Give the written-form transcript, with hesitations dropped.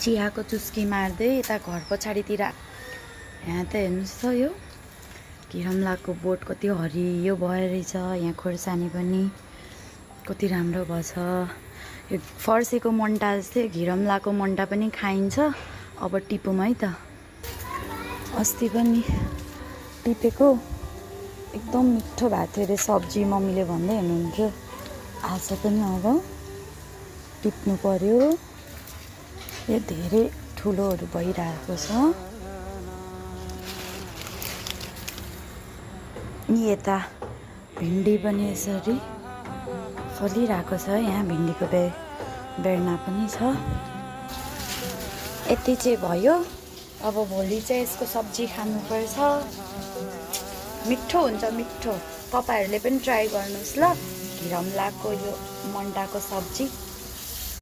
चियाको चुस्की मार्दै यता घर पछाडितिर यहाँ त हेर्नुहोस् त यो घिरमलाको बोट कति हरियो भयो रहेछ। यहाँ खोर्सानी पनि कति राम्रो भएछ। यो फर्सीको मन्टा जस्तै घिरमलाको मन्टा पनि खाइन्छ। अब टिपौँ है त। अस्ति पनि टिपेको एकदम मिठो भएको थियो अरे सब्जी, मम्मीले भन्दै हुनुहुन्थ्यो। आज पनि अब टिप्नु पर्यो। यो धेरै ठुलोहरू भइरहेको छ। यता भिन्डी पनि यसरी फलिरहेको छ। यहाँ भिन्डीको बेर्ना पनि छ। यति चाहिँ भयो। अब भोलि चाहिँ यसको सब्जी खानुपर्छ। मिठो हुन्छ, मिठो। तपाईहरूले पनि ट्राई गर्नुहोस् ल, घिरमलाको यो मन्टाको सब्जी।